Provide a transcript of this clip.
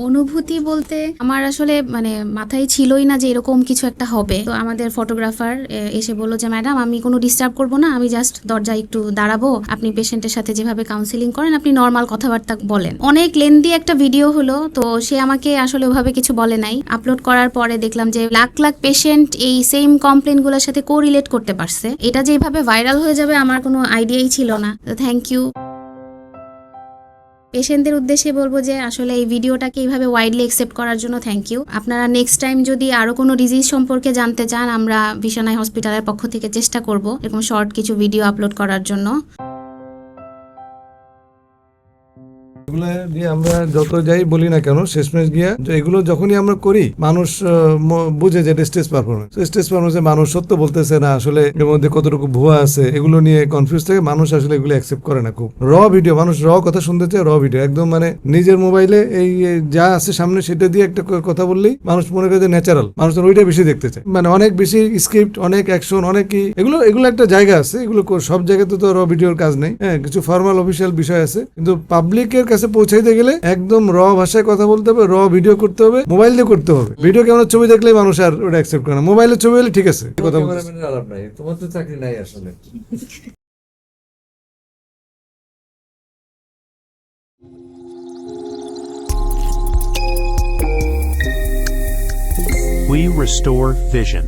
অনুভূতি বলতে আমার আসলে মানে মাথায় ছিলই না যে এরকম কিছু একটা হবে। তো আমাদের ফটোগ্রাফার এসে বলল যে ম্যাডাম আমি কোনো ডিস্টার্ব করব না, আমি জাস্ট দরজায় একটু দাঁড়াবো, আপনি পেশেন্টের সাথে যেভাবে কাউন্সিলিং করেন আপনি নর্মাল কথাবার্তা বলেন। অনেক লেন্দি একটা ভিডিও হলো, তো সে আমাকে আসলে ওভাবে কিছু বলে নাই। আপলোড করার পরে দেখলাম যে লাখ লাখ পেশেন্ট এই সেম কমপ্লেনগুলোর সাথে কোরিলেট করতে পারছে। এটা যে এভাবে ভাইরাল হয়ে যাবে আমার কোনো আইডিয়াই ছিল না। তো থ্যাংক ইউ। পেশেন্টদের উদ্দেশ্যে বলবো যে আসলে এই ভিডিওটাকে এইভাবে ওয়াইডলি অ্যাকসেপ্ট করার জন্য থ্যাংক ইউ। আপনারা নেক্সট টাইম যদি আরো কোনো ডিজিজ সম্পর্কে জানতে চান, আমরা বিশানাই হসপিটালের পক্ষ থেকে চেষ্টা করব এরকম শর্ট কিছু ভিডিও আপলোড করার জন্য। এগুলো দিয়ে আমরা যত যাই বলি না কেন, শেষমেশ গিয়া এগুলো যখনই আমরা করি মানুষ বুঝে যে স্টেজ পারফরমেন্স। স্টেজ পারফরমেন্সে মানুষ সত্য বলতেছে না, আসলে এর মধ্যে কতটুকু ভুয়া আছে এগুলো নিয়ে কনফিউজ থাকে। মানুষ আসলে এগুলো অ্যাকসেপ্ট করে না। খুব র ভিডিও, মানুষ র কথা শুনতে চায়। র ভিডিও একদম মানে নিজের মোবাইলে এই যা আছে সামনে সেটা দিয়ে একটা কথা বললেই মানুষ মনে করে যে ন্যাচারাল, মানুষ ওইটা বেশি দেখতে চায়। মানে অনেক বেশি স্ক্রিপ্ট, অনেক অ্যাকশন, অনেক কি এগুলো একটা জায়গা আছে। এগুলো সব জায়গাতে তো র ভিডিওর কাজ নেই। হ্যাঁ, কিছু ফর্মাল অফিসিয়াল বিষয় আছে, কিন্তু পাবলিকের কাছে পৌঁছাইতে গেলে একদম র ভাষায় কথা বলতে হবে, র ভিডিও করতে হবে, মোবাইল দিয়ে করতে হবে। ভিডিও ক্যামেরার ছবি দেখলেই মানুষ আর ওটা অ্যাকসেপ্ট করে না। মোবাইলের ছবি হলে ঠিক আছে, কথা বলতে আলাপ নাই, তোমার তো চাকরি নাই আসলে। We restore vision.